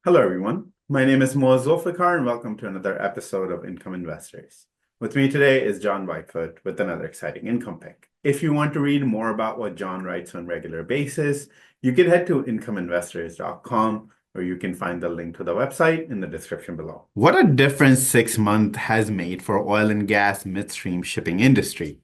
Hello, everyone. My name is Zulfiqar, and welcome to another episode of Income Investors. With me today is John Whitefoot with another exciting income pick. If you want to read more about what John writes on a regular basis, you can head to incomeinvestors.com, or you can find the link to the website in the description below. What a difference 6 months has made for oil and gas midstream shipping industry.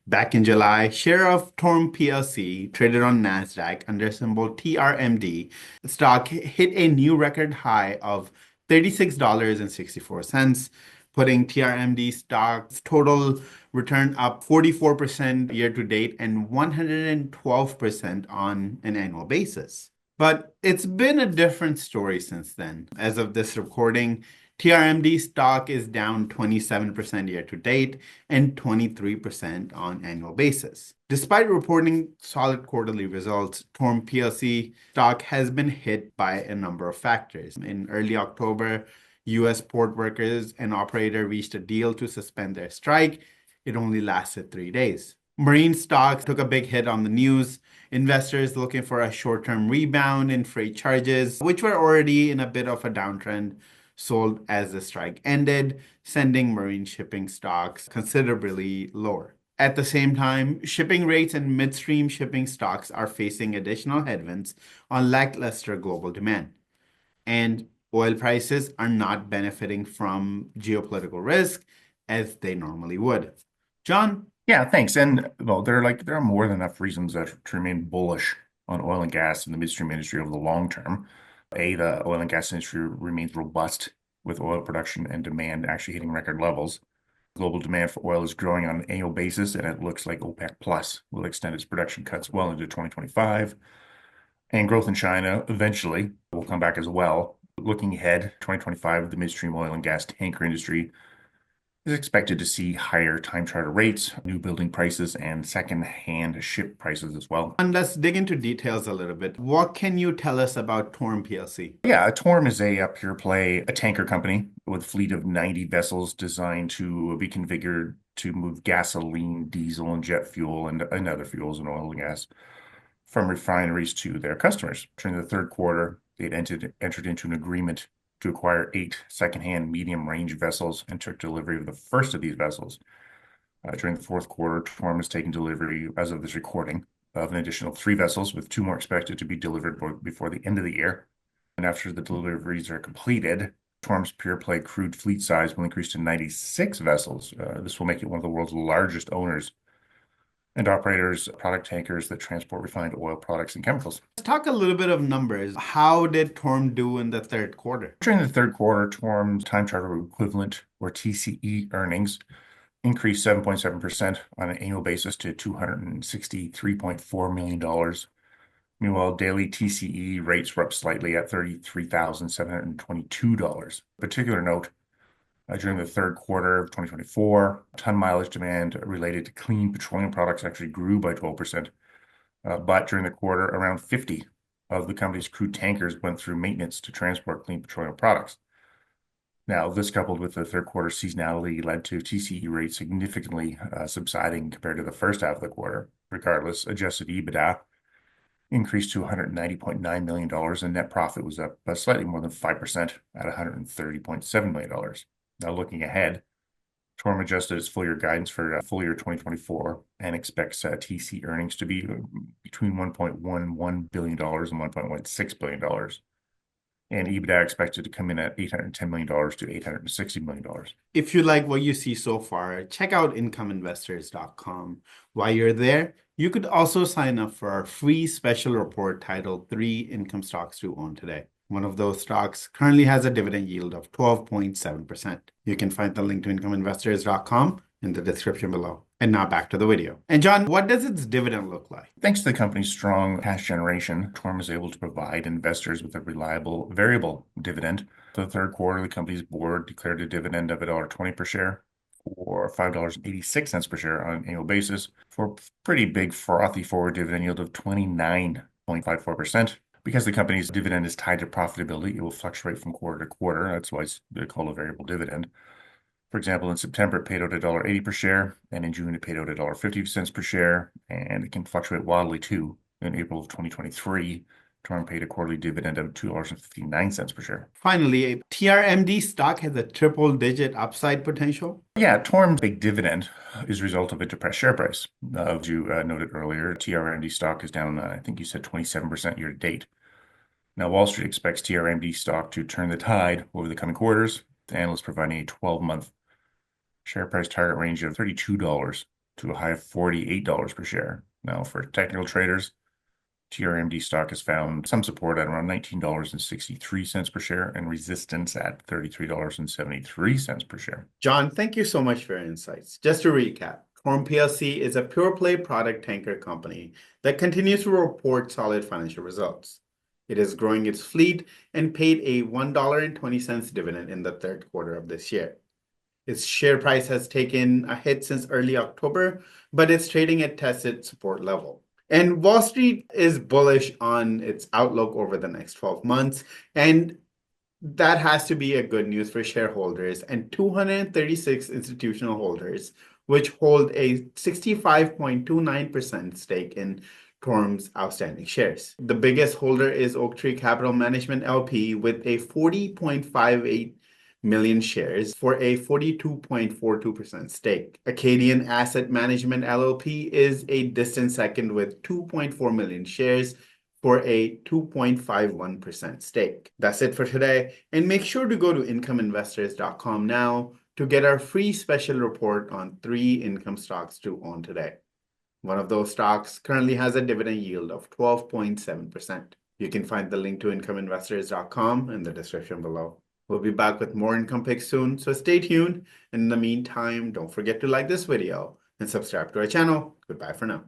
Back in July, share of Torm PLC, traded on NASDAQ under symbol TRMD, stock hit a new record high of $36.64, putting TRMD stock's total return up 44% year to date and 112% on an annual basis. But it's been a different story since then. As of this recording, TRMD stock is down 27% year to date and 23% on annual basis. Despite reporting solid quarterly results, Torm PLC stock has been hit by a number of factors. In early October, U.S. port workers and operator reached a deal to suspend their strike. It only lasted 3 days. Marine stocks took a big hit on the news. Investors looking for a short-term rebound in freight charges, which were already in a bit of a downtrend, sold as the strike ended, sending marine shipping stocks considerably lower. At the same time, shipping rates and midstream shipping stocks are facing additional headwinds on lackluster global demand. And oil prices are not benefiting from geopolitical risk as they normally would. John? Yeah, thanks. And well, there are more than enough reasons to remain bullish on oil and gas in the midstream industry over the long term. The oil and gas industry remains robust, with oil production and demand actually hitting record levels. Global demand for oil is growing on an annual basis, and it looks like OPEC Plus will extend its production cuts well into 2025. And growth in China eventually will come back as well. Looking ahead, 2025, the midstream oil and gas tanker industry is expected to see higher time charter rates, new building prices, and second-hand ship prices as well. And let's dig into details a little bit. What can you tell us about Torm PLC? Yeah, Torm is a pure play, a tanker company with a fleet of 90 vessels designed to be configured to move gasoline, diesel, and jet fuel and other fuels and oil and gas from refineries to their customers. During the third quarter, they entered into an agreement to acquire 8 secondhand medium-range vessels and took delivery of the first of these vessels. During the fourth quarter, Torm has taken delivery, as of this recording, of an additional 3 vessels, with 2 more expected to be delivered before the end of the year. And after the deliveries are completed, Torm's pure play crude fleet size will increase to 96 vessels. This will make it one of the world's largest owners and operators product tankers that transport refined oil products and chemicals. Let's talk a little bit of numbers. How did Torm do in the third quarter? During the third quarter, Torm's time charter equivalent, or TCE, earnings increased 7.7% on an annual basis to $263.4 million. Meanwhile, daily TCE rates were up slightly at $33,722. Particular note, during the third quarter of 2024, ton mileage demand related to clean petroleum products actually grew by 12%. But during the quarter, around 50 of the company's crude tankers went through maintenance to transport clean petroleum products. Now, this coupled with the third quarter seasonality led to TCE rates significantly subsiding compared to the first half of the quarter. Regardless, adjusted EBITDA increased to $190.9 million, and net profit was up by slightly more than 5% at $130.7 million. Now, looking ahead, Torm adjusted its full year guidance for full year 2024 and expects TC earnings to be between $1.11 billion and $1.16 billion. And EBITDA expected to come in at $810 million to $860 million. If you like what you see so far, check out incomeinvestors.com. While you're there, you could also sign up for our free special report titled 3 Income Stocks to Own Today. One of those stocks currently has a dividend yield of 12.7%. You can find the link to incomeinvestors.com in the description below. And now back to the video. And John, what does its dividend look like? Thanks to the company's strong cash generation, Torm is able to provide investors with a reliable variable dividend. For the third quarter, the company's board declared a dividend of $1.20 per share, or $5.86 per share on an annual basis, for a pretty big frothy forward dividend yield of 29.54%. Because the company's dividend is tied to profitability, it will fluctuate from quarter to quarter. That's why it's called a variable dividend. For example, in September, it paid out $1.80 per share, and in June, it paid out $1.50 per share, and it can fluctuate wildly too. In April of 2023, Torm paid a quarterly dividend of $2.59 per share. Finally, TRMD stock has a triple-digit upside potential. Yeah, Torm's big dividend is a result of a depressed share price. As you noted earlier, TRMD stock is down, I think you said 27% year to date. Now, Wall Street expects TRMD stock to turn the tide over the coming quarters, the analysts providing a 12-month share price target range of $32 to a high of $48 per share. Now, for technical traders, TRMD stock has found some support at around $19.63 per share and resistance at $33.73 per share. John, thank you so much for your insights. Just to recap, Torm PLC is a pure play product tanker company that continues to report solid financial results. It is growing its fleet and paid a $1.20 dividend in the third quarter of this year. Its share price has taken a hit since early October, but it's trading at tested support level. And Wall Street is bullish on its outlook over the next 12 months. And that has to be a good news for shareholders and 236 institutional holders, which hold a 65.29% stake in Torm's outstanding shares. The biggest holder is Oaktree Capital Management LP with a 40.58 million shares for a 42.42% stake. Acadian Asset Management LLP is a distant second with 2.4 million shares for a 2.51% stake. That's it for today. And make sure to go to incomeinvestors.com now to get our free special report on 3 income stocks to own today. One of those stocks currently has a dividend yield of 12.7%. You can find the link to incomeinvestors.com in the description below. We'll be back with more income picks soon, so stay tuned. And in the meantime, don't forget to like this video and subscribe to our channel. Goodbye for now.